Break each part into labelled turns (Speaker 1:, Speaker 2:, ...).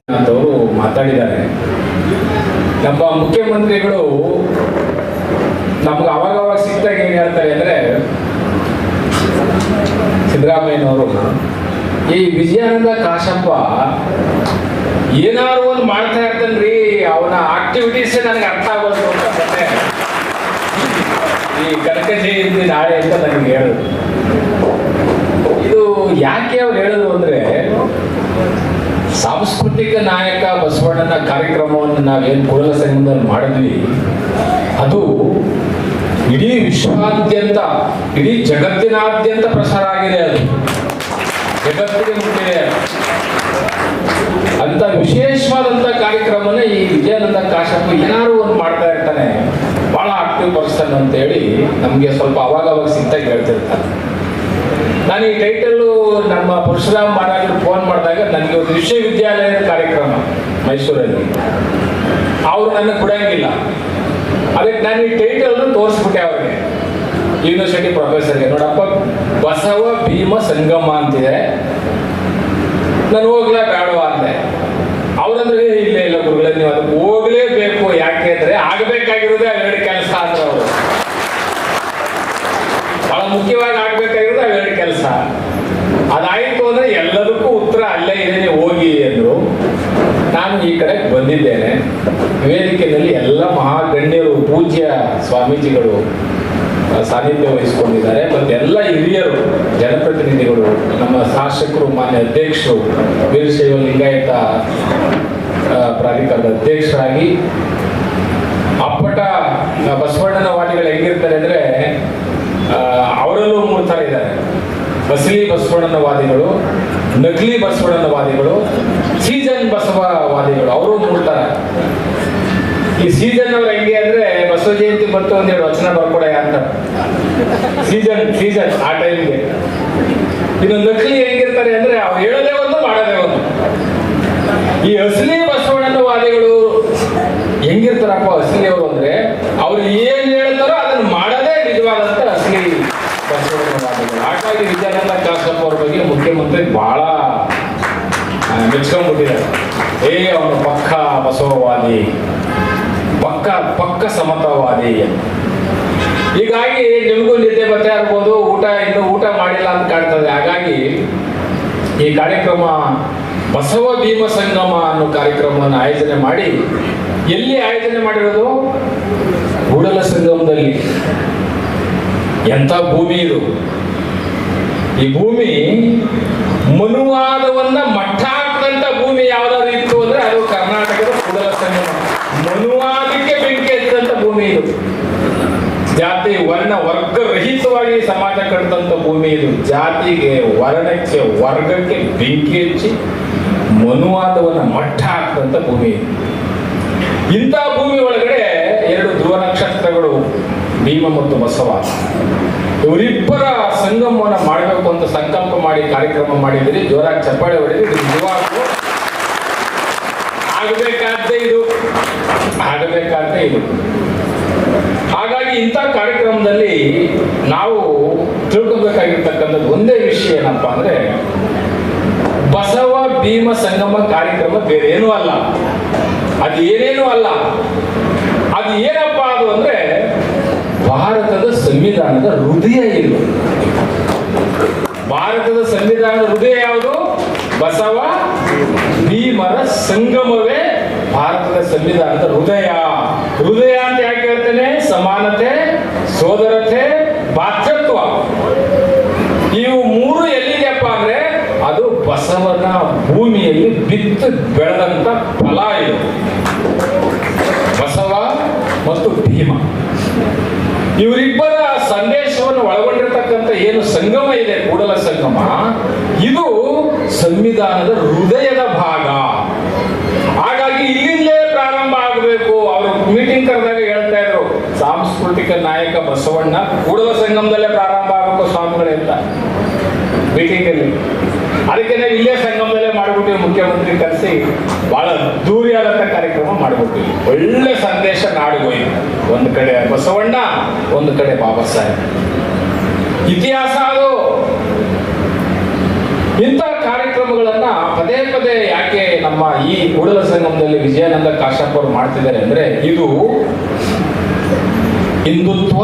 Speaker 1: ಅಂತವರು ಮಾತಾಡಿದ್ದಾರೆ. ನಮ್ಮ ಮುಖ್ಯಮಂತ್ರಿಗಳು ನಮ್ಗೆ ಅವಾಗವಾಗ ಸಿಕ್ತಾಗ ಏನು ಹೇಳ್ತಾರೆ ಅಂದರೆ, ಸಿದ್ದರಾಮಯ್ಯನವರು ಈ ವಿಜಯಾನಂದ ಕಾಶಪ್ಪ ಏನಾದ್ರು ಒಂದು ಮಾಡ್ತಾ ಇರ್ತಾನ್ರಿ, ಅವನ ಆಕ್ಟಿವಿಟೀಸ್ ನನಗೆ ಅರ್ಥ ಆಗೋದು ಅಂತ ಈ ಕನಕ ಜಯಂತಿ ನಾಳೆ ಅಂತ ನನಗೆ ಹೇಳೋದು. ಇದು ಯಾಕೆ ಅವ್ರು ಹೇಳೋದು ಅಂದರೆ, ಸಾಂಸ್ಕೃತಿಕ ನಾಯಕ ಬಸವಣ್ಣನ ಕಾರ್ಯಕ್ರಮವನ್ನು ನಾವೇನು ಕೂಡಲ ಸಂಗಮದಲ್ಲಿ ಮಾಡಿದ್ವಿ, ಅದು ಇಡೀ ವಿಶ್ವಾದ್ಯಂತ, ಇಡೀ ಜಗತ್ತಿನಾದ್ಯಂತ ಪ್ರಸಾರ ಆಗಿದೆ. ಅದು ಜಗತ್ತಿಗೆ ಮುಟ್ಟಿದೆ. ಅಂತ ವಿಶೇಷವಾದಂಥ ಕಾರ್ಯಕ್ರಮನ ಈ ವಿಜಯಾನಂದ ಕಾಶಪ್ಪ ಏನಾದ್ರು ಒಂದು ಮಾಡ್ತಾ ಇರ್ತಾನೆ, ಬಹಳ ಆಕ್ಟಿವ್ ಪರ್ಸನ್ ಅಂತೇಳಿ ನಮಗೆ ಸ್ವಲ್ಪ ಅವಾಗ ಸಿಗ್ತಾಗ ಹೇಳ್ತಿರ್ತಾರೆ. ನಾನು ಈ ಟೈಟಲ್ಲು ನಮ್ಮ ಪರಶುರಾಮ್ ಮಹಾರಾಜರು ಫೋನ್ ಮಾಡಿದಾಗ ನನಗೆ ಒಂದು ವಿಶ್ವವಿದ್ಯಾಲಯದ ಕಾರ್ಯಕ್ರಮ ಮೈಸೂರಲ್ಲಿ, ಅವರು ನನಗೆ ಬಿಡಂಗಿಲ್ಲ. ಅದಕ್ಕೆ ನಾನು ಈ ಟೈಟಲ್ನ ತೋರಿಸ್ಬಿಟ್ಟೆ ಅವ್ರಿಗೆ, ಯೂನಿವರ್ಸಿಟಿ ಪ್ರೊಫೆಸರ್ಗೆ. ನೋಡಪ್ಪ, ಬಸವ ಭೀಮ ಸಂಗಮ ಅಂತಿದೆ, ನಾನು ಹೋಗ್ಲಾ ಬೇಡವಾ ಅಂದೆ. ಅವ್ರಂದ್ರೆ ಇಲ್ಲ ಗುರುಗಳೇ, ನೀವು ಅದಕ್ಕೆ ಹೋಗ್ಲೇಬೇಕು. ಯಾಕೆ ಅಂದ್ರೆ ಆಗಬೇಕಾಗಿರೋದೇ ಅವೆರಡು ಕೆಲಸ ಅಂದ್ರೆ, ಅವರು ಬಹಳ ಮುಖ್ಯವಾಗಿ ಆಗ್ಬೇಕಾಗಿರೋದು ಅವೆರಡು ಕೆಲಸ. ಅದಾಯಿತು ಅಂದ್ರೆ ಎಲ್ಲದಕ್ಕೂ ಉತ್ತರ ಅಲ್ಲೇ ಇದೆ, ನೀವು ಹೋಗಿ ಅಂದ್ರು. ನಾನು ಈ ಕಡೆ ಬಂದಿದ್ದೇನೆ. ವೇದಿಕೆಯಲ್ಲಿ ಎಲ್ಲ ಮಹಾಗಣ್ಯರು, ಪೂಜ್ಯ ಸ್ವಾಮೀಜಿಗಳು ಸಾನ್ನಿಧ್ಯ ವಹಿಸಿಕೊಂಡಿದ್ದಾರೆ. ಮತ್ತು ಎಲ್ಲ ಹಿರಿಯರು, ಜನಪ್ರತಿನಿಧಿಗಳು, ನಮ್ಮ ಶಾಸಕರು, ಮಾನ್ಯ ಅಧ್ಯಕ್ಷರು, ವೀರಶೈವ ಲಿಂಗಾಯತ ಪ್ರಾಧಿಕಾರದ ಅಧ್ಯಕ್ಷರಾಗಿ ಅಪ್ಪಟ ಬಸವಣ್ಣನ ವಾದಿಗಳು ಹೆಂಗಿರ್ತಾರೆ ಅಂದರೆ, ಅವರಲ್ಲೂ 3 ಥರ ಇದ್ದಾರೆ. ಬಸಲಿ ಬಸವಣ್ಣನ ವಾದಿಗಳು, ನಕಲಿ ಬಸವಣ್ಣನ ವಾದಿಗಳು, ಸೀಸನ್ ಬಸವವಾದಿಗಳು. ಅವರು 3 ಥರ. ಈ ಸೀಸನ್ ಅವ್ರು ಹೆಂಗೆ ಅಂದ್ರೆ, ಬಸವ ಜಯಂತಿ ಬಂತು ಒಂದೆರಡು ವಚನ ಬರ್ಕೊಡ ಅಂತ ಸೀಸನ್ ಆ ಟೈಮ್ಗೆ. ಇನ್ನು ನಕಲಿ ಹೆಂಗಿರ್ತಾರೆ ಅಂದ್ರೆ, ಅವ್ರು ಹೇಳೋದೇ ಒಂದು ಮಾಡೋದೇ ಒಂದು. ಈ ಅಸಲಿ ಬಸವಣ್ಣನ ವಾದಿಗಳು ಹೆಂಗಿರ್ತಾರಪ್ಪ ಅಸಲಿ ಅವರು ಅಂದ್ರೆ, ಅವ್ರು ಏನ್ ಹೇಳ್ತಾರೋ ಅದನ್ನ ಮಾಡೋದೇ ನಿಜವಾದಂತ ಅಸಲಿ ಬಸವಣ್ಣನ ವಾದಿಗಳು. ಹಾಗಾಗಿ ವಿಜಯಾನಂದ ಕಾಶಪ್ಪ ಅವ್ರ ಬಗ್ಗೆ ಮುಖ್ಯಮಂತ್ರಿ ಬಹಳ ಮೆಚ್ಕೊಂಡ್ಬಿಟ್ಟಿದ್ದಾರೆ. ಅವನು ಪಕ್ಕ ಬಸವವಾದಿ, ಪಕ್ಕ ಸಮತಾವಾದಿ. ಹೀಗಾಗಿ ನಿಮಗೂ ನಿದ್ದೆ ಬರ್ತಾ ಇರ್ಬೋದು, ಇನ್ನೂ ಊಟ ಮಾಡಿಲ್ಲ ಅಂತ ಕಾಣ್ತದೆ. ಹಾಗಾಗಿ ಈ ಕಾರ್ಯಕ್ರಮ ಬಸವ ಭೀಮ ಸಂಗಮ ಅನ್ನೋ ಕಾರ್ಯಕ್ರಮವನ್ನು ಆಯೋಜನೆ ಮಾಡಿ, ಎಲ್ಲಿ ಆಯೋಜನೆ ಮಾಡಿರೋದು? ಕೂಡಲ ಸಂಗಮದಲ್ಲಿ. ಎಂಥ ಭೂಮಿ ಇದು! ಈ ಭೂಮಿ ಮನುವಾದವನ್ನ ಮಟ್ಟ ಹಾಕಿದಂತ ಭೂಮಿ ಯಾವ್ದಾದ್ರು ಇತ್ತು ಅಂದ್ರೆ ಅದು ಕರ್ನಾಟಕದ ಕೂಡಲ ಸಂಗಮ. ಮನುವಾದಕ್ಕೆ ಬೆಂಕಿ ಹಚ್ಚಿದಂತ ಭೂಮಿ ಇದು. ಜಾತಿ ವರ್ಣ ವರ್ಗರಹಿತವಾಗಿ ಸಮಾಜ ಕಟ್ಟಿದಂತ ಭೂಮಿ ಇದು. ಜಾತಿಗೆ, ವರ್ಣಕ್ಕೆ, ವರ್ಗಕ್ಕೆ ಬೆಂಕಿ ಹಚ್ಚಿ ಮನುವಾದವನ್ನ ಮಟ್ಟ ಹಾಕಿದಂತ ಭೂಮಿ ಇದು. ಇಂಥ ಭೂಮಿ ಒಳಗಡೆ 2 ಧ್ರುವ ನಕ್ಷತ್ರಗಳು, ಭೀಮ ಮತ್ತು ಬಸವ, ಇವರಿಬ್ಬರ ಸಂಗಮವನ್ನು ಮಾಡಬೇಕು ಅಂತ ಸಂಕಲ್ಪ ಮಾಡಿ ಕಾರ್ಯಕ್ರಮ ಮಾಡಿದ್ರಿ. ಜೋರಾಗಿ ಚಪ್ಪಾಳೆ ಹೊಡೆದು. ಇದು ನಿಜವಾಗ್ಲೂ ಆಗಬೇಕಾದ್ದೇ ಇದು. ಹಾಗಾಗಿ ಇಂಥ ಕಾರ್ಯಕ್ರಮದಲ್ಲಿ ನಾವು ತಿಳ್ಕೊಬೇಕಾಗಿರ್ತಕ್ಕಂಥದ್ದು ಒಂದೇ ವಿಷಯ ಏನಪ್ಪ ಅಂದ್ರೆ, ಬಸವ ಭೀಮ ಸಂಗಮ ಕಾರ್ಯಕ್ರಮ ಬೇರೆ ಏನೂ ಅಲ್ಲ, ಅದು ಏನೇನೂ ಅಲ್ಲ. ಅದು ಏನಪ್ಪ ಅದು ಅಂದ್ರೆ, ಭಾರತದ ಸಂವಿಧಾನದ ಹೃದಯ ಇದು. ಭಾರತದ ಸಂವಿಧಾನದ ಹೃದಯ ಯಾವುದು? ಬಸವ ಭೀಮರ ಸಂಗಮವೇ ಭಾರತದ ಸಂವಿಧಾನದ ಹೃದಯ. ಹೃದಯ ಅಂತ ಯಾಕೆ ಹೇಳ್ತೇನೆ? ಸಮಾನತೆ, ಸೋದರತೆ, ಭಾತೃತ್ವ, ಇವು 3 ಎಲ್ಲಿದೆಯಪ್ಪ ಅಂದ್ರೆ, ಅದು ಬಸವನ ಭೂಮಿಯಲ್ಲಿ ಬಿತ್ತು ಬೆಳೆದಂತ ಫಲ ಇದು. ಬಸವ ಮತ್ತು ಭೀಮ ಇವರಿಬ್ಬರ ಸಂದೇಶವನ್ನು ಒಳಗೊಂಡಿರ್ತಕ್ಕಂಥ ಏನು ಸಂಗಮ ಇದೆ, ಕೂಡಲ ಸಂಗಮ, ಇದು ಸಂವಿಧಾನದ ಹೃದಯದ ಭಾಗ. ಹಾಗಾಗಿ ಇಲ್ಲಿಂದಲೇ ಪ್ರಾರಂಭ ಆಗಬೇಕು. ಅವರು ಮೀಟಿಂಗ್ ಕರೆದಾಗ ಹೇಳ್ತಾ ಇದ್ರು, ಸಾಂಸ್ಕೃತಿಕ ನಾಯಕ ಬಸವಣ್ಣ ಕೂಡಲ ಸಂಗಮದಲ್ಲೇ ಪ್ರಾರಂಭ ಆಗಬೇಕು ಸ್ವಾಮಿಗಳೇ ಅಂತ ಮೀಟಿಂಗ್ ಅಲ್ಲಿ. ಅದಕ್ಕೆ ನಾವು ಇಲ್ಲೇ ಸಂಗಮದಲ್ಲೇ ಮಾಡಿಬಿಟ್ಟಿವಿ. ಮುಖ್ಯಮಂತ್ರಿ ಕರೆಸಿ ಬಹಳ ಅದ್ದೂರಿಯಾದಂಥ ಕಾರ್ಯಕ್ರಮ ಮಾಡಿಬಿಟ್ಟಿವಿ. ಒಳ್ಳೆ ಸಂದೇಶ ನಾಡಿಗೋಯ್ತು. ಒಂದು ಕಡೆ ಬಸವಣ್ಣ, ಒಂದು ಕಡೆ ಬಾಬಾ ಸಾಹೇಬ್. ಇತಿಹಾಸ ಅದು. ಇಂಥ ಕಾರ್ಯಕ್ರಮಗಳನ್ನ ಪದೇ ಪದೇ ಯಾಕೆ ನಮ್ಮ ನಮ್ಮ ಈ ಕೂಡಲ ಸಂಗಮದಲ್ಲಿ ವಿಜಯಾನಂದ ಕಾಶ್ಯಪ್ ಅವರು ಮಾಡ್ತಿದ್ದಾರೆ ಅಂದ್ರೆ ಇದು ಹಿಂದುತ್ವ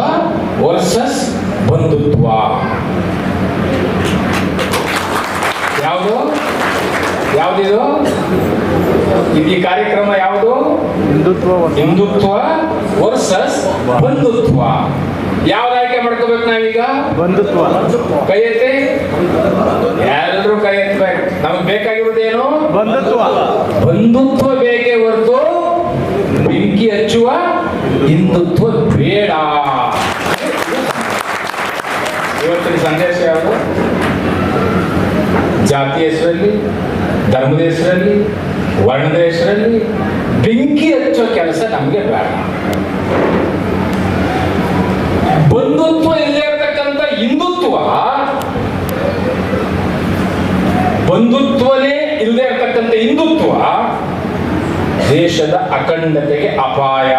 Speaker 1: ವರ್ಸಸ್ ಬಂಧುತ್ವ. ಯಾವ್ದಿದು ಈ ಕಾರ್ಯಕ್ರಮ? ಯಾವುದು? ಹಿಂದುತ್ವ ವರ್ಸಸ್ ಬಂಧುತ್ವ. ಯಾವ್ದು ಆಯ್ಕೆ ಮಾಡ್ಕೋಬೇಕು ನಾವೀಗ?
Speaker 2: ಬಂಧುತ್ವ.
Speaker 1: ಕೈ ಎತ್ತಿ, ಎಲ್ಲರೂ ಕೈ ಎತ್ತಬೇಕು. ನಮಗೆ ಬೇಕಾಗಿರೋದೇನು?
Speaker 2: ಬಂಧುತ್ವ.
Speaker 1: ಬಂಧುತ್ವ ಬೇಕೇ ಹೊರತು ಬೆಂಕಿ ಹಚ್ಚುವ ಹಿಂದುತ್ವ ಬೇಡ. ಇವತ್ತಿನ ಸಂದೇಶ ಯಾವುದು? ಜಾತಿ ಹೆಸರಲ್ಲಿ, ಧರ್ಮದ ಹೆಸರಲ್ಲಿ, ವರ್ಣದ ಹೆಸರಲ್ಲಿ ಬೆಂಕಿ ಹಚ್ಚೋ ಕೆಲಸ ನಮಗೆ ಬೇಡ. ಬಂಧುತ್ವ ಇಲ್ಲದೆ ಇರತಕ್ಕಂಥ ಹಿಂದುತ್ವ, ಬಂಧುತ್ವನೇ ಇಲ್ಲದೆ ಇರತಕ್ಕಂಥ ಹಿಂದುತ್ವ ದೇಶದ ಅಖಂಡತೆಗೆ ಅಪಾಯ,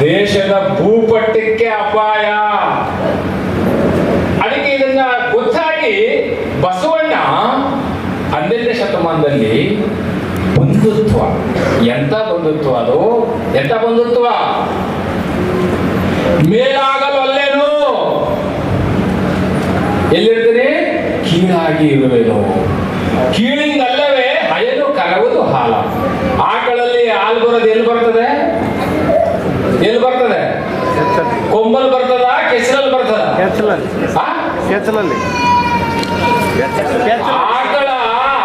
Speaker 1: ದೇಶದ ಭೂಪಟ್ಟಕ್ಕೆ ಅಪಾಯ. ಅದಕ್ಕೆ ಇದನ್ನ ಗೊತ್ತಾಗಿ ಬಸವಣ್ಣ 12ನೇ ಶತಮಾನದಲ್ಲಿ ಬಂಧುತ್ವ, ಎಂತ ಬಂಧುತ್ವ ಅದು? ಎಂತ ಬಂಧುತ್ವ? ಮೇಲಾಗಲು ಅಲ್ಲೇನು, ಎಲ್ಲಿರ್ತೀನಿ? ಕೀಳಾಗಿ ಇರುವೆನು. ಕೀಳಿಂದ ಅಲ್ಲವೇ ಹಯನು ಕರವುದು ಹಾಲ. ಆಕಳಲ್ಲಿ ಹಾಲು ಬರೋದು ಎಲ್ಲಿ ಬರ್ತದೆ? ಎಲ್ಲಿ ಬರ್ತದೆ? ಕೊಂಬಲ್ ಬರ್ತದ, ಕೆಸರಲ್ಲಿ ಬರ್ತದ?
Speaker 2: ಕೆಚ್ಚಲಲ್ಲಿ.
Speaker 1: ಆಕಳ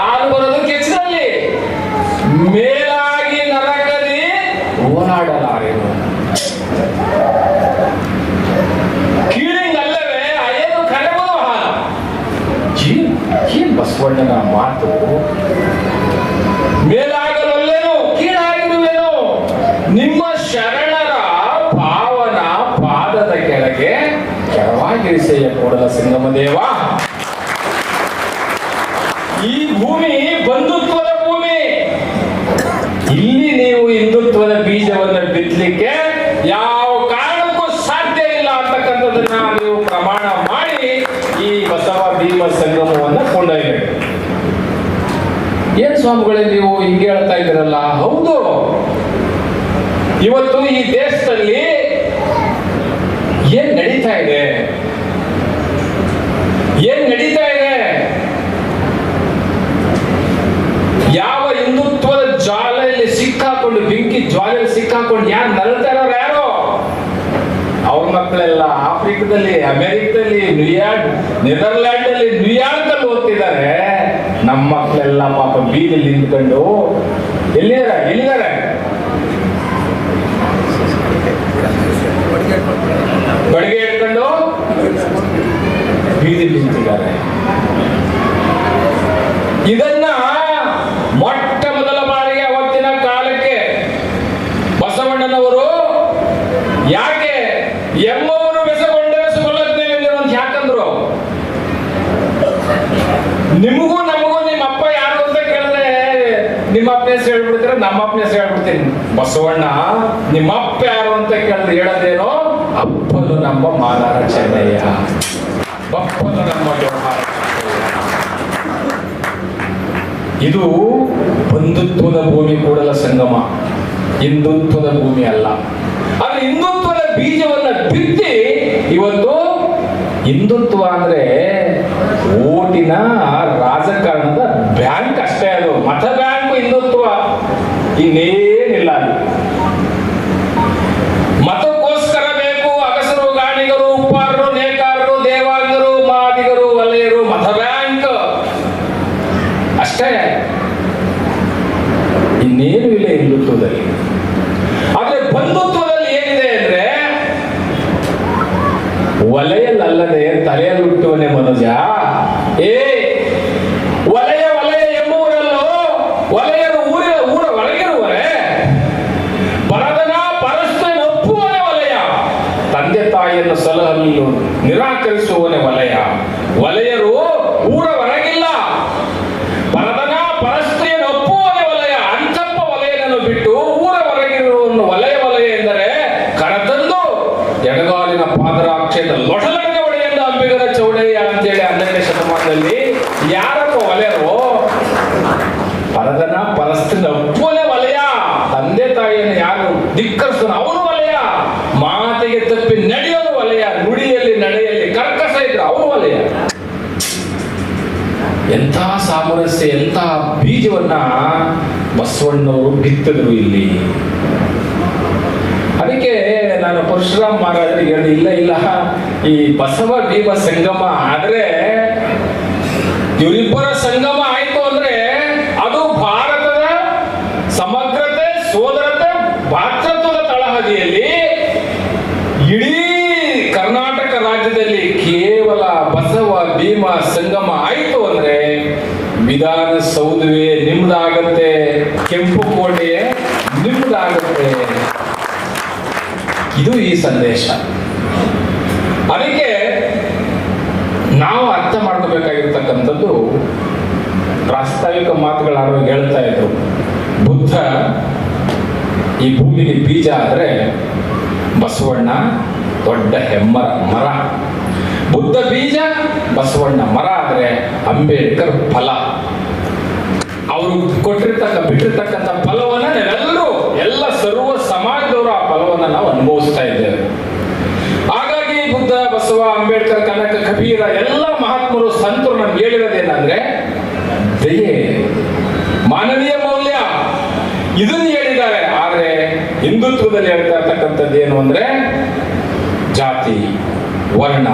Speaker 1: ಹಾಲು ಬರೋದು ಕೆಸರಲ್ಲಿ. ಮೇಲಾಗಿ ನರಕದಿ ಓಡಾಡಲಾರೆನು. ಕೀಳಿಂಗಲ್ಲವೇ ಅಯ್ಯನು ಕರೆಯುವುದು ಹಾಲ. ಏನ್ ಬಸವಣ್ಣನ ಮಾತು? ಮೇಲಾಗಲಲ್ಲೇನು ಕೀಳಾಗಿರುವೆನು. ನಿಮ್ಮ ಶರಣರ ಪಾವನ ಪಾದದ ಕೆಳಗೆ ಕೆಳವಾಗಿರಿಸೆಯ ಕೂಡಲ ಸಂಗಮ ದೇವ. ಈ ಭೂಮಿ ಬಂಧುತ್ವದ ಭೂಮಿ. ಇಲ್ಲಿ ನೀವು ಹಿಂದುತ್ವದ ಬೀಜವನ್ನು ಬಿತ್ತಲಿಕ್ಕೆ ಯಾವ ಕಾರಣಕ್ಕೂ ಸಾಧ್ಯ ಇಲ್ಲ ಅಂತಕ್ಕಂಥದನ್ನ ನೀವು ಪ್ರಮಾಣ ಮಾಡಿ ಈ ಬಸವ ಭೀಮ ಸಂಗಮವನ್ನ ಕೊಂಡೊಯ್ಯಬೇಕು. ಏನ್ ಸ್ವಾಮಿಗಳೇ ನೀವು ಹಿಂಗೆ ಹೇಳ್ತಾ ಇದ್ದೀರಲ್ಲ? ಹೌದು, ಇವತ್ತು ಈ ದೇಶದಲ್ಲಿ ಏನ್ ನಡೀತಾ ಇದೆ? ಏನ್ ನಡೀತಾ ಇದೆ? ಯಾವ ಹಿಂದುತ್ವದ ಜ್ವಾಲೆಯಲ್ಲಿ ಸಿಕ್ಕಾಕೊಂಡು, ಬೆಂಕಿ ಜ್ವಾಲೆಯಲ್ಲಿ ಸಿಕ್ಕಾಕೊಂಡು ಯಾರು ನರಳ್ತಾ ಇರೋರು? ಯಾರು? ಅವ್ರ ಮಕ್ಕಳೆಲ್ಲ ಆಫ್ರಿಕಾದಲ್ಲಿ, ಅಮೆರಿಕದಲ್ಲಿ, ನ್ಯೂಯಾರ್ಕ್, ನೆದರ್ಲ್ಯಾಂಡ್ ಅಲ್ಲಿ, ನ್ಯೂಯಾರ್ಕ್ ಅಲ್ಲಿ ಓದ್ತಿದ್ದಾರೆ. ನಮ್ಮ ಮಕ್ಕಳೆಲ್ಲ ಪಾಪ ಬೀದಿಯಲ್ಲಿ ನಿಂತ್ಕೊಂಡು ಎಲ್ಲಿದ್ದಾರೆ? ಬಡಿಗೆ ಇಟ್ಕೊಂಡು ಬೀದಿ ನಿಂತಿದ್ದಾರೆ. ಇದನ್ನ ಮೊಟ್ಟ ಮೊದಲ ಬಾರಿಗೆ ಅವತ್ತಿನ ಕಾಲಕ್ಕೆ ಬಸವಣ್ಣನವರು ಯಾಕೆ ಎಮ್ಮವರು ಬೆಸಗೊಂಡರೆ ಸುಬಲಜ್ಞೆ ಅಂತ ಯಾಕಂದ್ರು? ನಿಮಗೂ ನಮಗೂ ನಿಮ್ಮ ಅಪ್ಪ ಯಾರು ಅಂತ ಕೇಳಿದ್ರೆ ನಿಮ್ಮ ಅಪ್ಪನ ಹೆಸರು ಹೇಳ್ಬಿಡ್ತೀರ, ನಮ್ಮ ಅಪ್ಪನ ಹೆಸರು ಹೇಳ್ಬಿಡ್ತೀನಿ. ಬಸವಣ್ಣ ನಿಮ್ಮ ಅಪ್ಪ ಯಾರು ಅಂತ ಕೇಳಿದ್ರೆ ಹೇಳೋದೇನೋ, ಅಪ್ಪನು ನಮ್ಮ ಮಾಲಾರ ಚೆನ್ನಯ್ಯ, ಬಪ್ಪನು ನಮ್ಮ ವ್ಯವಹಾರ. ಇದು ಬಂಧುತ್ವದ ಭೂಮಿ ಕೂಡಲ ಸಂಗಮ, ಹಿಂದುತ್ವದ ಭೂಮಿ ಅಲ್ಲ. ಆದ್ರೆ ಹಿಂದುತ್ವದ ಬೀಜವನ್ನ ಬಿತ್ತಿ ಇವತ್ತು ಹಿಂದುತ್ವ ಅಂದ್ರೆ ಓಟಿನ ರಾಜಕಾರಣದ ಬ್ಯಾಂಕ್ ಅಷ್ಟೇ. ಅದು ಮತ ಬ್ಯಾಂಕ್ ಹಿಂದುತ್ವ, ಇನ್ನೇನಿಲ್ಲ. ಮತಕ್ಕೋಸ್ಕರ ಬೇಕು ಅಗಸರು, ಗಾಣಿಗರು, ಉಪ್ಪಾರರು, ನೇಕಾರರು, ದೇವಾಂಗರು, ಮಾದಿಗರು, ವಲಯರು, ಮತ ಬ್ಯಾಂಕ್ ಅಷ್ಟೇ, ಇನ್ನೇನು ಇಲ್ಲ ಹಿಂದುತ್ವದಲ್ಲಿ. ಆದ್ರೆ ಬಂಧುತ್ವದಲ್ಲಿ ಏನಿದೆ ಅಂದ್ರೆ ವಲಯಲ್ಲದೆ ತಲೆಯಲ್ಲಿ ಹುಟ್ಟುವನೇ ಮನುಜ. ವಲಯ ಎಂಬುವರಲ್ಲೋ ವಲಯರು ಊರ ಒಳಗಿರುವರೆ ಬರದನ ಪರಸ್ಪರ ಒಪ್ಪುವನೇ ವಲಯ. ತಂದೆ ತಾಯಿಯನ್ನು ಸಲಹಲು ನಿರಾಕರಿಸುವನೇ ವಲಯ. ವಲಯರು ಊರ ಹೊರಗಿಲ್ಲ, ಬರದನ ಪರಸ್ತ್ರೀಯ ಒಪ್ಪುವನೇ ವಲಯ. ಅಂತಪ್ಪ ವಲಯನನ್ನು ಬಿಟ್ಟು ಊರ ಹೊರಗಿರುವ ವಲಯ ಎಂದರೆ ಕರೆತಂದು ಎಡಗಾಲಿನ ಪಾದರಾಕ್ಷೇದ ಲೊಟಲಂಗ ಒಡೆಯಿಂದ ಅಂಬಿಗರ ಚೌಡಯ್ಯ ಅಂತೇಳಿ 12ನೇ ಶತಮಾನದಲ್ಲಿ ಯಾರಪ್ಪ ವಲಯರು ಎಂಥ ಸಾಮರಸ್ಯ, ಎಂಥ ಬೀಜವನ್ನ ಬಸವಣ್ಣವರು ಬಿತ್ತಿದ್ರು ಇಲ್ಲಿ. ಅದಕ್ಕೆ ನಾನು ಪರಶುರಾಮ್ ಮಹಾರಾಜರಿಗೆ ಹೇಳಿದೆ, ಇಲ್ಲ ಇಲ್ಲ, ಈ ಬಸವ ಭೀಮ ಸಂಗಮ ಆದ್ರೆ ಇವರಿಬ್ಬರ ಸಂಗಮ ಆಯ್ತು ಅಂದ್ರೆ ಅದು ಭಾರತದ ಸಮಗ್ರತೆ, ಸೋದರತೆ, ಭಾತೃತ್ವದ ತಳಹದಿಯಲ್ಲಿ ಇಡೀ ಕರ್ನಾಟಕ ರಾಜ್ಯದಲ್ಲಿ ಕೇವಲ ಬಸವ ಭೀಮ ಸಂಗಮ ಆಯಿತು ಅಂದ್ರೆ ವಿಧಾನಸೌಧವೇ ನಿಮ್ದಾಗತ್ತೆ, ಕೆಂಪು ಕೋಟೆಯೇ ನಿಮ್ದಾಗತ್ತೆ. ಇದು ಈ ಸಂದೇಶ. ಅದಕ್ಕೆ ನಾವು ಅರ್ಥ ಮಾಡ್ಕೋಬೇಕಾಗಿರ್ತಕ್ಕಂಥದ್ದು, ಪ್ರಾಸ್ತಾವಿಕ ಮಾತುಗಳಾರು ಹೇಳ್ತಾ ಇದ್ರು, ಬುದ್ಧ ಈ ಭೂಮಿಗೆ ಬೀಜ ಆದ್ರೆ ಬಸವಣ್ಣ ದೊಡ್ಡ ಹೆಮ್ಮರ ಮರ. ಬುದ್ಧ ಬೀಜ, ಬಸವಣ್ಣ ಮರ ಆದ್ರೆ ಅಂಬೇಡ್ಕರ್ ಫಲ. ಅವರು ಬಿಟ್ಟಿರ್ತಕ್ಕಂಥ ಫಲವನ್ನ ನಾವೆಲ್ಲರೂ, ಎಲ್ಲ ಸರ್ವ ಸಮಾಜದವರು ಆ ಫಲವನ್ನ ನಾವು ಅನುಭವಿಸ್ತಾ ಇದ್ದೇವೆ. ಹಾಗಾಗಿ ಬುದ್ಧ, ಬಸವ, ಅಂಬೇಡ್ಕರ್, ಕನಕ, ಕಬೀರ ಎಲ್ಲ ಮಹಾತ್ಮರು, ಸಂತರು ನಮ್ಗೆ ಹೇಳಿರೋದೇನಂದ್ರೆ ದಯೆ, ಮಾನವೀಯ ಮೌಲ್ಯ, ಇದನ್ನು ಹೇಳಿದ್ದಾರೆ. ಆದ್ರೆ ಹಿಂದುತ್ವದಲ್ಲಿ ಹೇಳ್ತಾ ಇರ್ತಕ್ಕಂಥದ್ದು ಏನು ಅಂದ್ರೆ ಜಾತಿ, ವರ್ಣ,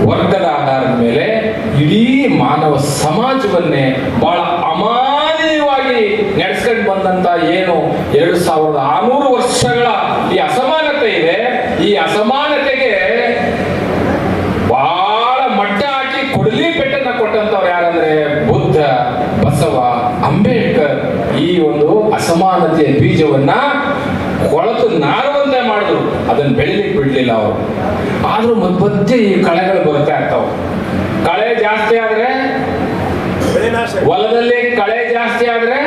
Speaker 1: ವರ್ಗದ ಆಧಾರದ ಮೇಲೆ ಇಡೀ ಮಾನವ ಸಮಾಜವನ್ನೇ ಬಹಳ ಅಮಾನವೀಯವಾಗಿ ನಡೆಸ್ಕೊಂಡು ಬಂದಂತ ಏನು 2600 ವರ್ಷಗಳ ಈ ಅಸಮಾನತೆ ಇದೆ, ಈ ಅಸಮಾನತೆಗೆ ಬಹಳ ಮಟ್ಟ ಹಾಕಿ ಕೊಡಲಿ ಪೆಟ್ಟನ್ನ ಕೊಟ್ಟಂತವ್ರು ಯಾರಂದ್ರೆ ಬುದ್ಧ, ಬಸವ, ಅಂಬೇಡ್ಕರ್. ಈ ಒಂದು ಅಸಮಾನತೆಯ ಬೀಜವನ್ನ ಕೊಳತು ನಾರುವಂತೆ ಮಾಡಿದ್ರು, ಅದನ್ನ ಬೆಳಿಲಿಕ್ಕೆ ಬಿಡ್ಲಿಲ್ಲ ಅವರು. ಆದ್ರೂ ಮಧ್ಯೆ ಈ ಕಳೆಗಳು ಬರ್ತಾ ಇರ್ತಾವ. ಕಳೆ ಜಾಸ್ತಿ ಆದ್ರೆ ಹೊಲದಲ್ಲಿ ಕಳೆ ಜಾಸ್ತಿ ಆದ್ರೆ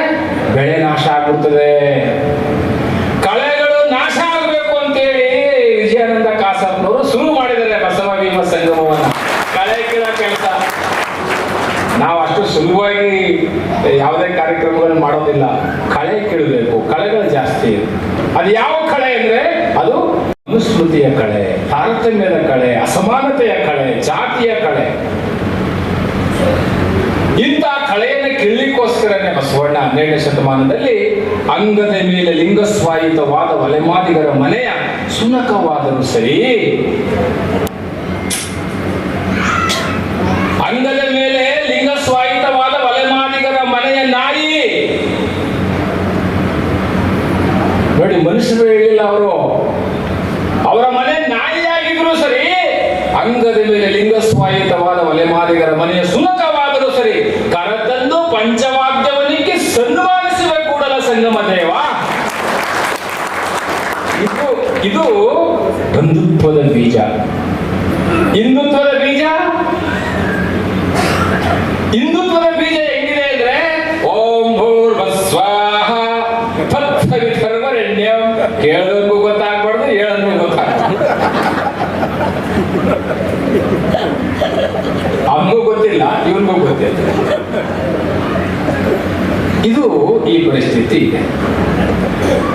Speaker 1: ಬೆಳೆ ನಾಶ ಆಗ್ಬಿಡ್ತದೆ. ಕಳೆಗಳು ನಾಶ ಆಗ್ಬೇಕು ಅಂತೇಳಿ ವಿಜಯಾನಂದ ಕಾಸಪ್ಪನವರು ಶುರು ಮಾಡಿದ್ದಾರೆ ಬಸವ ಭೀಮ ಸಂಗಮವನ್ನ. ಕಳೆ ಕೀಳೋ ಕೆಲಸ ನಾವು ಅಷ್ಟು ಸುಲಭವಾಗಿ ಯಾವುದೇ ಕಾರ್ಯಕ್ರಮಗಳು ಮಾಡೋದಿಲ್ಲ. ಕಳೆ ಕೀಳಬೇಕು, ಕಳೆಗಳು ಜಾಸ್ತಿ. ಅದು ಯಾವ ಕಳೆ ಅಂದ್ರೆ ಅದು ಅನುಸ್ಮೃತಿಯ ಕಳೆ, ತಾರತಮ್ಯದ ಕಳೆ, ಅಸಮಾನತೆಯ ಕಳೆ, ಜಾತಿಯ ಕಳೆ. ಇಂಥ ಕಳೆಯನ್ನು ಕೀಳಲಿಕ್ಕೋಸ್ಕರನೇ ಬಸವಣ್ಣ 12ನೇ ಶತಮಾನದಲ್ಲಿ ಅಂಗದ ಮೇಲೆ ಲಿಂಗಸ್ವಾಯಿತವಾದ ಒಲೆಮಾದಿಗರ ಮನೆಯ ಸುನಕವಾದರೂ ಸರಿ, ಅಂಗದ ಮೇಲೆ ಲಿಂಗಸ್ವಾಯಿತವಾದ ಒಲೆಮಾದಿಗರ ಮನೆಯ ನಾಯಿ. ನೋಡಿ, ಮನುಷ್ಯರು ಹೇಳಿಲ್ಲ ಅವರು, ಅವರ ಮನೆ ನಾಯಿಯಾಗಿದ್ರು ಸರಿ, ಅಂಗದ ಮೇಲೆ ಲಿಂಗಸ್ವಾಯಿತವಾದ ಒಲೆಮಾದಿಗರ ಮನೆಯ ಸುನಕವಾದರೂ ಸರಿ, ಕರತಂದು ಪಂಚವಾದ್ಯವನಿಗೆ ಸನ್ಮಾನಿಸುವ ಕೂಡಲ ಸಂಗಮ ದೇವ. ಇದು ಬಂಧುತ್ವದ ಬೀಜ. ಹಿಂದುತ್ವದ ಬೀಜ, ಹಿಂದುತ್ವದ ಬೀಜ ಹೆಂಗಿದೆ ಅಂದ್ರೆ ಓಂ ಭೂರ್ಭುವಸ್ವಾಹ ತತ್ಸವಿತರ್ವರೆಣ್ಯಂ. ಕೇಳೋದಕ್ಕೂ ಗೊತ್ತಾಗ್ಬಾರ್ದು, ಹೇಳೋದಕ್ಕೂ ಗೊತ್ತಾಗ್ಬಾರ್ದು. ಅವನಿಗೂ ಗೊತ್ತಿಲ್ಲ, ಇವನಿಗೂ ಗೊತ್ತಿಲ್ಲ. ಇದು ಈ ಪರಿಸ್ಥಿತಿ ಇದೆ.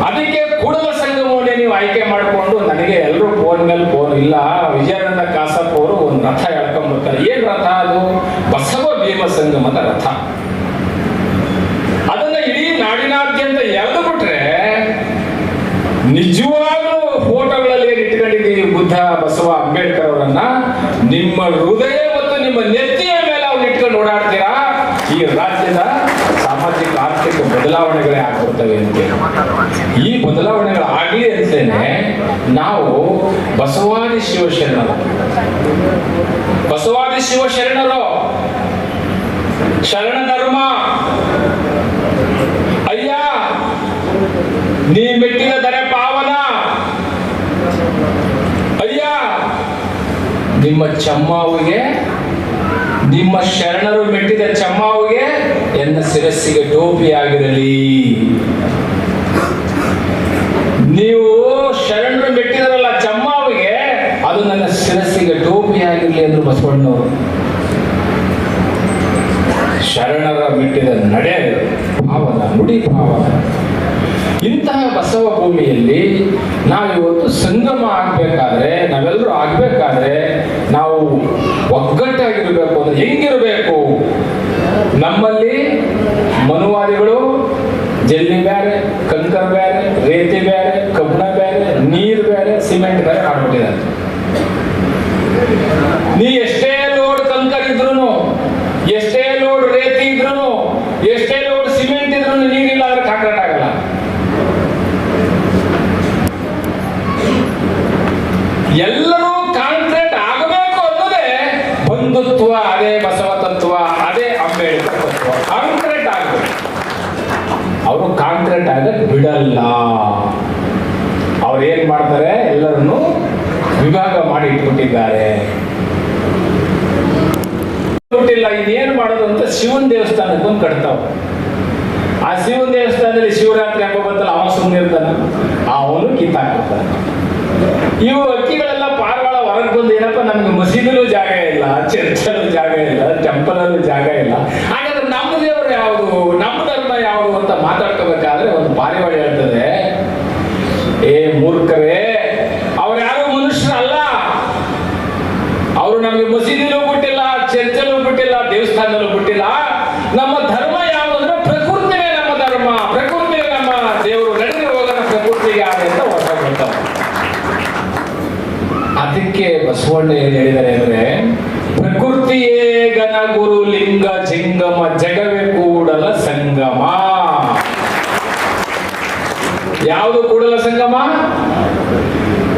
Speaker 1: ಅದಕ್ಕೆ ಕೂಡಲ ಸಂಗಮವನ್ನೇ ನೀವು ಆಯ್ಕೆ ಮಾಡಿಕೊಂಡು, ನನಗೆ ಎಲ್ಲರೂ ಫೋನ್ ಮೇಲೆ ಫೋನ್ ಇಲ್ಲ, ವಿಜಯಾನಂದ ಕಾಸಪ್ಪ ಅವರು ಒಂದು ರಥ ಎಳ್ಕೊಂಡ್ಬರ್ತಾರೆ. ಏನ್ ರಥ ಅದು? ಬಸವ ಭೀಮ ಸಂಗಮದ ರಥ. ಅದನ್ನ ಇಡೀ ನಾಡಿನಾದ್ಯಂತ ಎಳೆದು ಬಿಟ್ರೆ ನಿಜವಾಗ್ಲೂ ಫೋಟೋಗಳಲ್ಲಿ ಇಟ್ಕೊಂಡಿದ್ದೀವಿ ಬುದ್ಧ, ಬಸವ, ಅಂಬೇಡ್ಕರ್ ಅವರನ್ನ. ನಿಮ್ಮ ಹೃದಯ ಮತ್ತು ನಿಮ್ಮ ನೆತ್ತಿಯ ಮೇಲೆ ಅವ್ರು ಇಟ್ಕೊಂಡು ಓಡಾಡ್ತೀರಾ, ಈ ರಾಜ್ಯದ ಸಾಮಾಜಿಕ ಆರ್ಥಿಕ ಬದಲಾವಣೆಗಳೇ ಆಗ್ಬಿಡ್ತವೆ ಅಂತ. ಈ ಬದಲಾವಣೆಗಳಾಗಲಿ ಅಂತೇನೆ ನಾವು ಬಸವಾದಿ ಶಿವಶರಣರು ಶರಣ ಧರ್ಮ, ಅಯ್ಯ ನೀ ಮೆಟ್ಟಿದ ದರೆ ಪಾವನ, ಅಯ್ಯ ನಿಮ್ಮ ಚಮ್ಮಾವಿಗೆ, ನಿಮ್ಮ ಶರಣರು ಮೆಟ್ಟಿದ ಚಮ್ಮಾವಿಗೆ ಎನ್ನ ಶಿರಸ್ಸಿಗೆ ಟೋಪಿಯಾಗಿರಲಿ. ನೀವು ಶರಣರು ಮೆಟ್ಟಿದರಲ್ಲ ಚಮ್ಮಾವಿಗೆ, ಅದು ನನ್ನ ಶಿರಸ್ಸಿಗೆ ಟೋಪಿಯಾಗಿರಲಿ ಅಂದ್ರು ಬಸವಣ್ಣವರು. ಶರಣರ ಮೆಟ್ಟಿದ ನಡೆ ಭಾವನ, ನುಡಿ ಭಾವನ. ಇಂತಹ ಬಸವ ಭೂಮಿಯಲ್ಲಿ ನಾವಿವತ್ತು ಸಂಗಮ ಆಗ್ಬೇಕಾದ್ರೆ, ನಾವೆಲ್ಲರೂ ಆಗ್ಬೇಕಾದ್ರೆ ನಾವು ಒಗ್ಗಟ್ಟಾಗಿರ್ಬೇಕು. ಅಂದ್ರೆ ಹೆಂಗಿರ್ಬೇಕು? ಹಿಂದುತ್ವವಾದಿಗಳು ಜಲ್ಲಿ ಬೇರೆ, ಕಂಕರ ಬೇರೆ, ರೇತಿ ಬೇರೆ, ಕಬ್ಬಣ ಬೇರೆ, ನೀರು ಬೇರೆ, ಸಿಮೆಂಟ್ ಬೇರೆ ಮಾಡ್ಬಿಟ್ಟಿದ್ದಾರೆ. ನೀ ಎಷ್ಟೇ ಲೋಡ್ ಕಂಕರ್ ಇದ್ರು, ಎಷ್ಟೇ ಲೋಡ್ ರೇತಿ ಇದ್ರು, ಎಷ್ಟೇ ಲೋಡ್ ಸಿಮೆಂಟ್ ಇದ್ರು ನೀರಿಲ್ಲ ಅಂದ್ರೆ ಕಾಂಕ್ರೀಟ್ ಆಗಲ್ಲ. ಎಲ್ಲರೂ ಕಾಂಕ್ರೀಟ್ ಆಗಬೇಕು ಅನ್ನೋದೇ ಬಂಧುತ್ವ, ಅದೇ ಬಸವ ತತ್ವ, ಅದೇ ಅಂಬೇಡ್ಕರ್ ತತ್ವ. ಕಾಂಕ್ರೀಟ್ ಆಗಬೇಕು. ಅವರು ಕಾಂಕ್ರೀಟ್ ಆಗಕ್ಕೆ ಬಿಡಲ್ಲ. ಅವ್ರು ಏನ್ ಮಾಡ್ತಾರೆ, ಎಲ್ಲರನ್ನು ವಿಭಾಗ ಮಾಡಿ ಇಟ್ಬಿಟ್ಟಿದ್ದಾರೆ. ಬಿಟ್ಟಿಲ್ಲ ಇದೇನು ಮಾಡೋದು ಅಂತ ಶಿವನ ದೇವಸ್ಥಾನಕ್ಕೆ ಒಂದು ಕಟ್ತಾವ. ಆ ಶಿವನ ದೇವಸ್ಥಾನದಲ್ಲಿ ಶಿವರಾತ್ರಿ ಹಬ್ಬ ಬಂತಲ್ಲ, ಅವ ಸುಮ್ಮನೆ ಇರ್ತಾನ, ಅವನು ಕಿತ್ತಾಕ್ಬಿಡ್ತಾನೆ. ಇವು ಅಕ್ಕಿಗಳೆಲ್ಲ ಪಾರಿವಾಳ ಹೊರಗೆ ಬಂದು ಏನಪ್ಪ, ನಮ್ಗೆ ಮಸೀದಿಲೂ ಜಾಗ ಇಲ್ಲ, ಚರ್ಚಲ್ಲೂ ಜಾಗ ಇಲ್ಲ, ಟೆಂಪಲಲ್ಲೂ ಜಾಗ ಇಲ್ಲ, ಹಾಗಾದ್ರೆ ನಮ್ಮ ದೇವರು ಯಾವುದು, ನಮ್ಮ ಧರ್ಮ ಯಾವುದು ಅಂತ ಮಾತಾಡ್ಕೋಬೇಕಾದ್ರೆ ಒಂದು ಪಾರಿವಾಳ ಹೇಳ್ತದೆ, ಏ ಮೂರ್ಖರೇ, ಅವ್ರು ಯಾರು ಮನುಷ್ಯರಲ್ಲ, ಅವರು ನಮಗೆ ಮಸೀದಿಲೂ ಬಿಟ್ಟಿಲ್ಲ, ಚರ್ಚಲ್ಲೂ ಬಿಟ್ಟಿಲ್ಲ, ದೇವಸ್ಥಾನದಲ್ಲೂ ಬಿಟ್ಟಿಲ್ಲ. ನಮ್ಮ ಧರ್ಮ ಯಾವುದಂದ್ರೆ ಪ್ರಕೃತಿನೇ ನಮ್ಮ ಧರ್ಮ, ಪ್ರಕೃತಿನೇ ನಮ್ಮ ದೇವರು, ನಡೆದು ಹೋಗೋಣ ಪ್ರಕೃತಿಗೆ ಯಾರು ಅಂತ ಹೊಸ ಬರ್ತಾವ. ಅದಕ್ಕೆ ಬಸವಣ್ಣ ಏನ್ ಹೇಳಿದ್ದಾರೆ ಅಂದ್ರೆ, ಪ್ರಕೃತಿಯೇ ಗಣ ಗುರು ಲಿಂಗ ಜಿಂಗಮ ಜಗವೇ ಕೂಡಲ ಸಂಗಮ. ಯಾವುದು ಕೂಡಲ ಸಂಗಮ?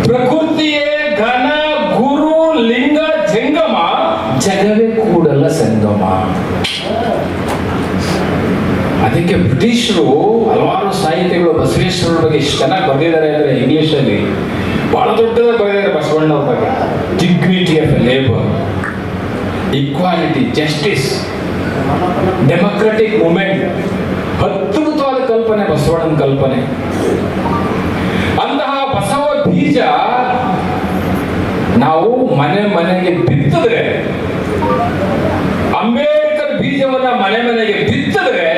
Speaker 1: ಪ್ರಕೃತಿಯೇ ಘನ ಗುರು ಲಿಂಗ ಜಂಗಮ ಜಗವೇ ಕೂಡಲ ಸಂಗಮ. ಅದಕ್ಕೆ ಬ್ರಿಟಿಷರು ಹಲವಾರು ಸಾಹಿತ್ಯಗಳು ಬಸವೇಶ್ವರರ ಬಗ್ಗೆ ಇಷ್ಟು ಚೆನ್ನಾಗಿ ಬರೆದಿದ್ದಾರೆ ಅಂದ್ರೆ, ಇಂಗ್ಲಿಷ್ ಅಲ್ಲಿ ಬಹಳ ದೊಡ್ಡದಾಗಿ ಬರೆದಿದ್ದಾರೆ ಬಸವಣ್ಣವ್ರ ಬಗ್ಗೆ. Dignity of labour, equality, justice, democratic movement, ಅದ್ಭುತವಾದ ಕಲ್ಪನೆ ಬಸವಣ್ಣನ ಕಲ್ಪನೆ. ಅಂತಹ ಬಸವ ಬೀಜ ನಾವು ಮನೆ ಮನೆಗೆ ಬಿತ್ತಿದ್ರೆ, ಅಂಬೇಡ್ಕರ್ ಬೀಜವನ್ನ ಮನೆ ಮನೆಗೆ ಬಿತ್ತಿದ್ರೆ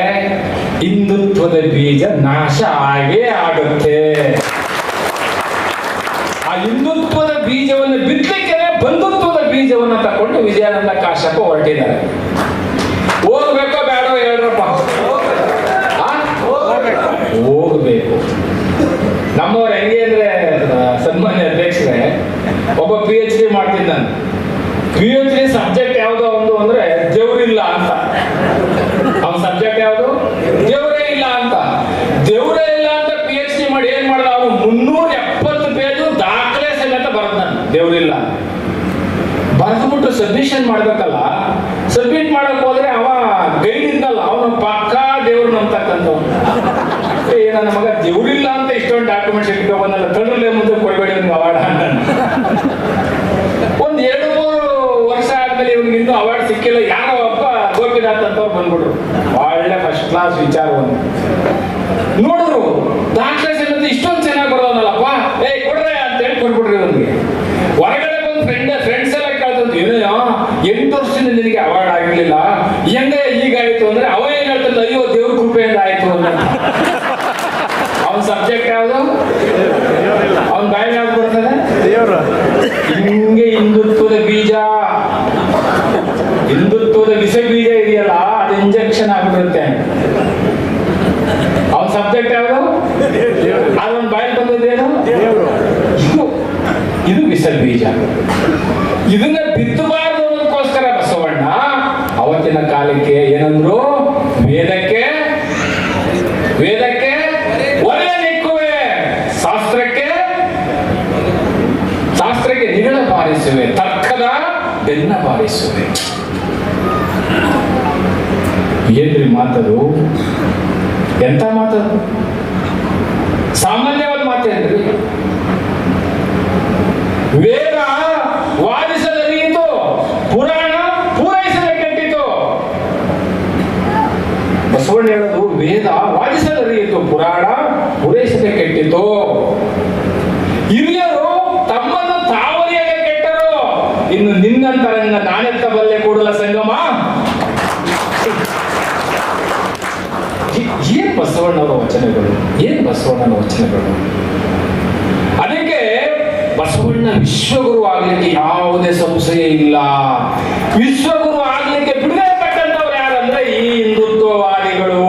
Speaker 1: ಹಿಂದುತ್ವದ ಬೀಜ ನಾಶ ಆಗೇ ಆಗುತ್ತೆ. ಆ ಹಿಂದುತ್ವದ ಬೀಜವನ್ನು ಬಿತ್ತಲಿಕ್ಕೆ ಬಂಧುತ್ವದ ಬೀಜವನ್ನ ತಕೊಂಡು ವಿಜಯಾನಂದ ಕಾಶ್ಯಪ ಹೊರಟಿದ್ದಾರೆ. ಹೋಗ್ಬೇಕೋ ಬೇಡೋ ಹೇಳ್ರಪ್ಪ? ಹೋಗ್ಬೇಕು. ನಮ್ಮವ್ರು ಹೆಂಗೆ ಅಂದ್ರೆ, ಸನ್ಮಾನ್ಯ ಅಧ್ಯಕ್ಷರೇ, ಒಬ್ಬ PhD ಮಾಡ್ತಿದ್ದಾನೆ. PhD ಸಬ್ಜೆಕ್ಟ್ ಯಾವುದು ಒಂದು ಅಂದ್ರೆ ದೇವ್ರಿಲ್ಲ ಅಂತ. ಅವನ ಸಬ್ಜೆಕ್ಟ್ ಯಾವುದು? ದೇವರೇ ಇಲ್ಲ ಅಂತ. ದೇವರೇ ಇಲ್ಲ ಅಂತ PhD ಮಾಡಿ ಏನ್ ಮಾಡ್ದ ಅವನು? 370 ಪೇಜ್ ದಾಖಲೆ ಸಮೇತ ಬರೆದ. ದೇವ್ರಿಲ್ಲ ಬರೆದ್ಬಿಟ್ಟು ಸಬ್ಮಿಷನ್ ಮಾಡ್ಬೇಕಲ್ಲ. ಸಬ್ಮಿಟ್ ಮಾಡಕ್ ಹೋದ್ರೆ ಅವ ಗೈಡ್ ಇದ್ದಲ್ಲ, ಅವನು ಪಕ್ಕಾ ದೇವ್ರನ್ನ ಅಂತಕ್ಕಂಥವ್. ನನ್ನ ಮಗ ದೇವ್ರಿಲ್ಲ ಅಂತ ಇಷ್ಟೊಂದು ಡಾಕ್ಯುಮೆಂಟ್ಸ್ ಇಟ್ಕೊ ಬಂದಲ್ಲ, ತಡ್ರಲ್ಲೇ ಮುಂದೆ ಕೊಡಬೇಡಿ ಅವ್ನಿಗೆ ಅವಾರ್ಡ್ ಅಂತ. ಒಂದ್ 2-3 ವರ್ಷ ಆದ್ಮೇಲೆ ಇವ್ನಿಗೆ ಇನ್ನೂ ಅವಾರ್ಡ್ ಸಿಕ್ಕಿಲ್ಲ. ಯಾರೋ ಒಬ್ಬ ಗೋಪಿನಾಥ್ ಅಂತವ್ರು ಬಂದ್ಬಿಟ್ರು, ಒಳ್ಳೆ ಫಸ್ಟ್ ಕ್ಲಾಸ್ ವಿಚಾರವನ್ನು ನೋಡಿದ್ರು. ದಾಖಲೆ ಸಮೇತ ಇಷ್ಟೊಂದು ಚೆನ್ನಾಗಿ ಬರೋದಲ್ಲಪ್ಪ, ಏ ಕೊಡ್ರೆ ಅಂತ ಹೇಳಿ ಕೊಟ್ಬಿಟ್ರಿ ಅವ್ನಿಗೆ. ಹೊರಗಡೆ ಬಂದು ಫ್ರೆಂಡ್ಸ್ ಎಲ್ಲ ಕೇಳ್ತಂತ, ಏನೋ 8 ವರ್ಷದಿಂದ ನಿನಗೆ ಅವಾರ್ಡ್ ಆಗಿರ್ಲಿಲ್ಲ, ಹೆಂಗೆ ಹೀಗಾಯ್ತು ಅಂದ್ರೆ, ಅವ ಏನ್ ಹೇಳ್ತಂತ, ಅಯ್ಯೋ ದೇವ್ರ ಕೃಪೆಯಿಂದ ಆಯ್ತು ಅಂತ. ಅವನ್ ಸಬ್ಜೆಕ್ಟ್ ಯಾವುದು? ಅವನ್ ಬಾಯಿ ಯಾವ್ದು ಬರ್ತದೆ? ಹಿಂಗೆ ಹಿಂದುತ್ವದ ಬೀಜ, ಹಿಂದುತ್ವದ ವಿಷ ಬೀಜ ಇದೆಯಲ್ಲ, ಅದು ಇಂಜೆಕ್ಷನ್ ಆಗ್ಬಿಡುತ್ತೆ. ಅವನ್ ಸಬ್ಜೆಕ್ಟ್ ಯಾವುದು? ಅದೊಂದು ಬಾಯಿ ಬಂದದ್ದೇನು? ಇದು ವಿಷ ಬೀಜ. ಇದನ್ನ ಬಿತ್ತಬಾರದು ಅನ್ನೋದಕ್ಕೋಸ್ಕರ ಬಸವಣ್ಣ ಅವತ್ತಿನ ಕಾಲಕ್ಕೆ ಏನಂದ್ರು? ವೇದಕ್ಕೆ ಒಲೆ ನಿಕ್ಕುವೆ, ಶಾಸ್ತ್ರಕ್ಕೆ ನಿಗಳ ಬಾರಿಸುವೆ, ತರ್ಕದ ಬೆನ್ನ ಬಾರಿಸುವೆ. ಏನ್ರಿ ಮಾತದು? ಎಂತ ಮಾತದು? ಸಾಮಾನ್ಯವಾದ ಮಾತೇನ್ರಿ? ವೇದ ವಾದಿಸದರಿಯಿತು, ಪುರಾಣ ಪೂರೈಸದೆ ಕೆಟ್ಟಿತು. ಬಸವಣ್ಣ ಹೇಳೋದು, ವೇದ ವಾದಿಸದರಿಯಿತು, ಪುರಾಣ ಪೂರೈಸದೆ ಕೆಟ್ಟಿತು. ಹಿರಿಯರು ತಮ್ಮನ್ನು ತಾವರಿಯಾಗೆ ಕೆಟ್ಟರು, ಇನ್ನು ನಿನ್ನಂತರಂಗ ನಾನೆತ್ತ ಬಲ್ಲೆ ಕೂಡಲ ಸಂಗಮ. ಏನ್ ಬಸವಣ್ಣವರ ವಚನಗಳು, ಏನ್ ಬಸವಣ್ಣನ ವಚನಗಳು. ಅದಕ್ಕೆ ಬಸವಣ್ಣ ವಿಶ್ವಗುರು ಆಗ್ಲಿಕ್ಕೆ ಯಾವುದೇ ಸಂಶಯ ಇಲ್ಲ. ವಿಶ್ವಗುರು ಆಗ್ಲಿಕ್ಕೆ ಬಿಡದೆ ಪಟ್ಟಂತವ್ರು ಯಾರಂದ್ರೆ ಈ ಹಿಂದುತ್ವವಾದಿಗಳು.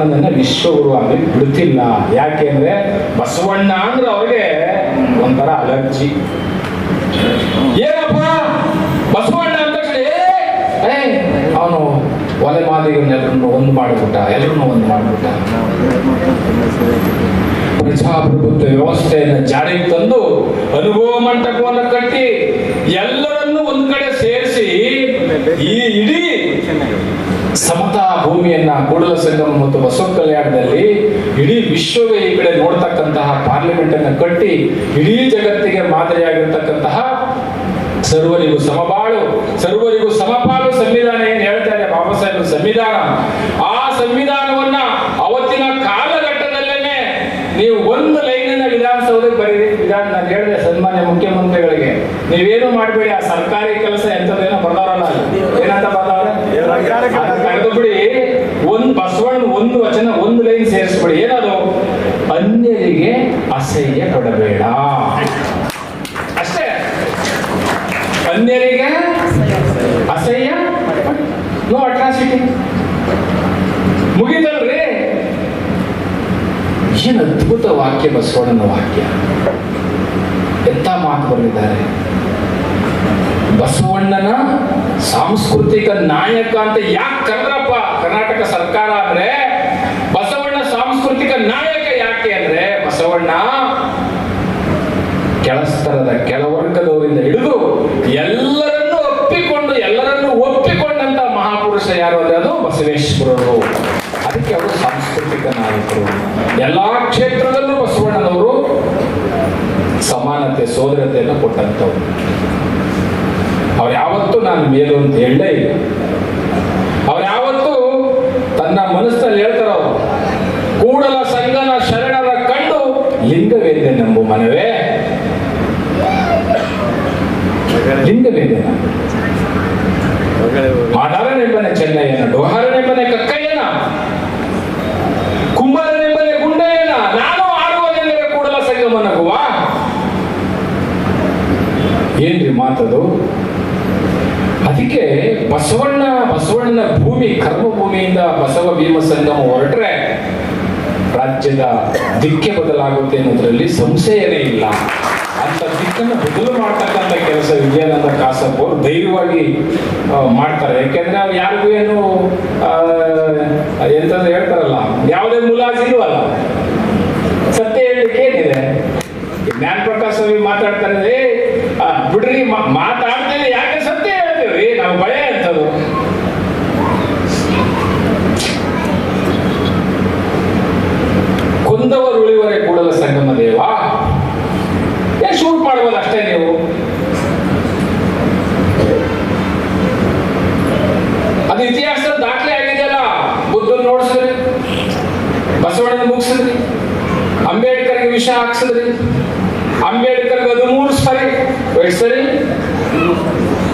Speaker 1: ಬಸವಣ್ಣನನ್ನ ವಿಶ್ವಗುರು ಆಗಿ ಬಿಡ್ತಿಲ್ಲ. ಯಾಕೆಂದ್ರೆ ಬಸವಣ್ಣ ಅಂದ್ರೆ ಅವ್ರಿಗೆ ಒಂಥರ ಅಲರ್ಜಿ. ಏನಪ್ಪ ಬಸವಣ್ಣ ಅಂತ ಅವನು ಒಲೆ ಮಾದಿಗನ್ನೆಲ್ಲರನ್ನು ಒಂದು ಮಾಡಿಬಿಟ್ಟ, ಎಲ್ಲರನ್ನು ಒಂದು ಮಾಡಿಬಿಟ್ಟ. ಪ್ರಜಾಪ್ರಭುತ್ವ ವ್ಯವಸ್ಥೆಯನ್ನು ಜಾರಿಗೆ ತಂದು ಅನುಭವ ಮಂಟಪವನ್ನು ಕಟ್ಟಿ ಎಲ್ಲರನ್ನೂ ಒಂದ್ ಕಡೆ ಸೇರಿಸಿ ಈ ಇಡೀ ಸಮತಾ ಭೂಮಿಯನ್ನ ಕೂಡಲ ಸಂಗಮ ಮತ್ತು ಬಸವ ಕಲ್ಯಾಣದಲ್ಲಿ ಇಡೀ ವಿಶ್ವವೇ ಈ ಕಡೆ ನೋಡ್ತಕ್ಕಂತಹ ಪಾರ್ಲಿಮೆಂಟ್ ಅನ್ನು ಕಟ್ಟಿ ಇಡೀ ಜಗತ್ತಿಗೆ ಮಾದರಿಯಾಗಿರ್ತಕ್ಕಂತಹ ಸರ್ವರಿಗೂ ಸಮಬಾಳು ಸರ್ವರಿಗೂ ಸಮಪಾಲು ಸಂವಿಧಾನ ಏನ್ ಹೇಳ್ತಾ ಇದೆ ಬಾಬಾ ಸಾಹೇಬ್ ಸಂವಿಧಾನ, ಆ ಸಂವಿಧಾನವನ್ನ ಅವತ್ತಿನ ಕಾಲಘಟ್ಟದಲ್ಲೇನೆ ನೀವು ಒಂದು ಲೈನಿನ ವಿಧಾನಸೌಧಕ್ಕೆ ಬರೀರಿ. ನಾನು ಹೇಳಿದೆ ಸನ್ಮಾನ್ಯ ಮುಖ್ಯಮಂತ್ರಿಗಳಿಗೆ, ನೀವೇನು ಮಾಡಬೇಡಿ, ಆ ಸರ್ಕಾರಿ ಕೆಲಸ ಎಂತದೇನೋ ಬರ್ದವರಲ್ಲ, ಏನಂತ ಬರ್ದವ್ರೆ ತೆಗೆದು ಬಿಡಿ, ಒಂದು ಬಸವಣ್ಣ ಒಂದು ವಚನ ಒಂದು ಲೈನ್ ಸೇರಿಸ್ಬಿಡಿ. ಏನದು? ಅನ್ಯರಿಗೆ ಅಸಹ್ಯ ಪಡಬೇಡ, ಅಷ್ಟೇ. ಅನ್ಯರಿಗೆ ಅಸಹ್ಯ, ನೋ ಅಟ್ರಾಸಿಟಿ. ಮುಗಿತಲ್ರಿ. ಏನು ಅದ್ಭುತ ವಾಕ್ಯ ಬಸವಣ್ಣನ ವಾಕ್ಯ, ಎಂತ ಮಾತು ಬರೆದಿದ್ದಾರೆ. ಬಸವಣ್ಣನ ಸಾಂಸ್ಕೃತಿಕ ನಾಯಕ ಅಂತ ಯಾಕೆ ಕರೆದ್ರಪ್ಪ ಕರ್ನಾಟಕ ಸರ್ಕಾರ ಅಂದ್ರೆ, ಬಸವಣ್ಣ ಸಾಂಸ್ಕೃತಿಕ ನಾಯಕ ಯಾಕೆ ಅಂದ್ರೆ, ಬಸವಣ್ಣ ಕೆಳಸ್ತರದ ಕೆಳವರ್ಗದವರಿಂದ ಹಿಡಿದು ಎಲ್ಲರನ್ನೂ ಒಪ್ಪಿಕೊಂಡಂತ ಮಹಾಪುರುಷ ಯಾರು ಅಂದ್ರೆ ಅದು ಬಸವೇಶ್ವರರು. ಅದಕ್ಕೆ ಅವರು ಸಾಂಸ್ಕೃತಿಕ ನಾಯಕರು. ಎಲ್ಲಾ ಕ್ಷೇತ್ರದಲ್ಲೂ ಬಸವಣ್ಣನವರು ಸಮಾನತೆ ಸೋದರತೆಯನ್ನು ಕೊಟ್ಟಂತವ್ರು. ಅವ್ರು ಯಾವತ್ತೂ ನಾನು ಮೇಲು ಅಂತ ಹೇಳಲೇ ಇಲ್ಲ. ಅವ್ರು ಯಾವತ್ತೂ ತನ್ನ ಮನಸ್ಸಲ್ಲಿ ಹೇಳ್ತಾರ, ಅವರು ಕೂಡಲ ಸಂಗನ ಶರಣರ ಕಂಡು ಲಿಂಗವೇದ್ಯ ನಂಬು ಮನವೇ, ಲಿಂಗವೇದ್ಯ ಮಾಡಾರನೆಂಬನೆ ಚೆನ್ನಯ್ಯನ, ಡೋಹಾರನೆಂಬನೆ ಕಕ್ಕಯ್ಯನ, ಕುಂಬಾರನೆಂಬನೆ ಗುಂಡಯ್ಯನ, ನಾನು ಆಡುವುದೆಂದರೆ ಕೂಡಲ ಸಂಗಮನಗುವ. ಏನ್ರಿ ಮಾತದು? ಅದಕ್ಕೆ ಬಸವಣ್ಣನ ಭೂಮಿ ಕರ್ಮಭೂಮಿಯಿಂದ ಬಸವ ಭೀಮ ಸಂಗಮ ಹೊರಟ್ರೆ ರಾಜ್ಯದ ದಿಕ್ಕೆ ಬದಲಾಗುತ್ತೆ ಅನ್ನೋದ್ರಲ್ಲಿ ಸಂಶಯನೇ ಇಲ್ಲ. ಅಂತ ದಿಕ್ಕನ್ನು ಬದಲು ಮಾಡ್ತಕ್ಕಂಥ ಕೆಲಸ ವಿಜಯಾನಂದ ಕಾಸಪ್ಪ ಅವರು ಧೈರ್ಯವಾಗಿ ಮಾಡ್ತಾರೆ. ಯಾಕೆಂದ್ರೆ ಅವ್ರು ಯಾರಿಗೂ ಏನು ಎಂತಂದ್ರೆ ಹೇಳ್ತಾರಲ್ಲ, ಯಾವುದೇ ಮುಲಾಜಿಲ್ವಲ್ಲ, ಸತ್ಯ ಹೇಳಲಿಕ್ಕೆ ಏನಿದೆ. ಜ್ಞಾನ ಪ್ರಕಾಶ್ ಸ್ವಾಮಿ ಮಾತಾಡ್ತಾರೆ, ಬಿಡ್ರಿ ಮಾತಾಡ್ತೇವೆ ಯಾಕೆ ಸತ್ಯ ಹೇಳ್ತೇವ್ರಿ, ನಾವು ಭಯ ಅಂತದ್ದು. ಕೊಂದವರು ಉಳಿವರೆ ಕೂಡಲ ಸಂಗಮ ದೇವ, ಶೂಟ್ ಮಾಡ್ಬೋದು ಅಷ್ಟೇ. ನೀವು ಅದು ಇತಿಹಾಸದ ದಾಖಲೆ ಆಗಿದೆಯಲ್ಲ, ಬುದ್ಧನ ನೋಡ್ಸಿದ್ರಿ, ಬಸವಣ್ಣನ ಮುಗಿಸಿದ್ರಿ, ಅಂಬೇಡ್ಕರ್ಗೆ ವಿಷ ಹಾಕ್ಸಿದ್ರಿ, ಅಂಬೇಡ್ಕರ್ಗೆ 13 ಸರಿ, ಎಷ್ಟು ಸರಿ?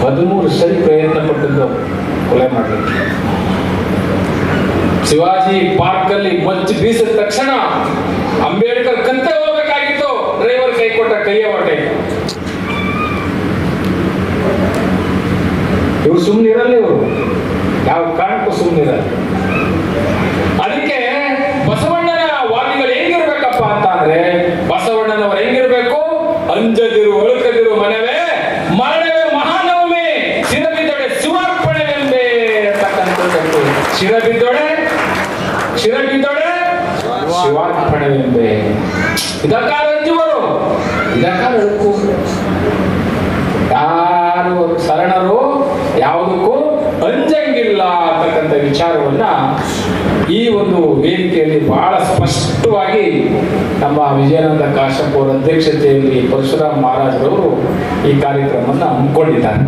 Speaker 1: 13 ಸರಿ ಪ್ರಯತ್ನ ಪಟ್ಟಿದ್ದು ಕೊಲೆ ಮಾಡಲಿಕ್ಕೆ. ಶಿವಾಜಿ ಪಾರ್ಕ್ ಅಲ್ಲಿ ಮಚ್ಚಿ ಬೀಸಿದ ತಕ್ಷಣ ಅಂಬೇಡ್ಕರ್ ಕಂತೆ ಹೋಗ್ಬೇಕಾಗಿತ್ತು, ಡ್ರೈವರ್ ಕೈ ಕೊಟ್ಟ ಕೈಯ ಹೊಟ್ಟೆ. ಇವ್ರು ಸುಮ್ಮನಿರಲ್ಲ, ಇವರು ಯಾವ ಕಾರಣಕ್ಕೂ ಸುಮ್ಮನಿರಲ್ಲ. ಅದಕ್ಕೆ ಬಸವಣ್ಣನ ವಾದಿಗಳು ಹೆಂಗಿರ್ಬೇಕಪ್ಪ ಅಂತ ಅಂದ್ರೆ, ಬಸವಣ್ಣನವರು ಹೆಂಗಿರ್ಬೇಕು? ಅಂಜದಿರು ಒಳುಕದಿರು ಮನವೇ, ಮರಣವೇ ಮಹಾನವಮಿ, ಶಿರಬಿದ್ದೊಡೆ ಶಿವಾರ್ಪಣೆವೆಂಬೆ ಅಂತಕ್ಕಂಥದ್ದು. ಶಿರಬಿದ್ದೊಡೆ ಶಿವಾರ್ಪಣೆವೆಂಬೆ. ಇದಕ್ಕಾದ ಅಂಜುವರು, ಇದಕ್ಕಾದ ಅಳುಕು. ಯಾರು ಶರಣರು ಯಾವುದಕ್ಕೂ ಅಂಜಂಗಿಲ್ಲ ಅಂತಕ್ಕಂಥ ವಿಚಾರವನ್ನ ಈ ಒಂದು ವೇದಿಕೆಯಲ್ಲಿ ಬಹಳ ಸ್ಪಷ್ಟವಾಗಿ ನಮ್ಮ ವಿಜಯಾನಂದ ಕಾಶ್ಯಪ್ ಅವರ ಅಧ್ಯಕ್ಷತೆಯಲ್ಲಿ ಪರಶುರಾಮ್ ಮಹಾರಾಜರವರು ಈ ಕಾರ್ಯಕ್ರಮವನ್ನು ಹಮ್ಮಿಕೊಂಡಿದ್ದಾರೆ.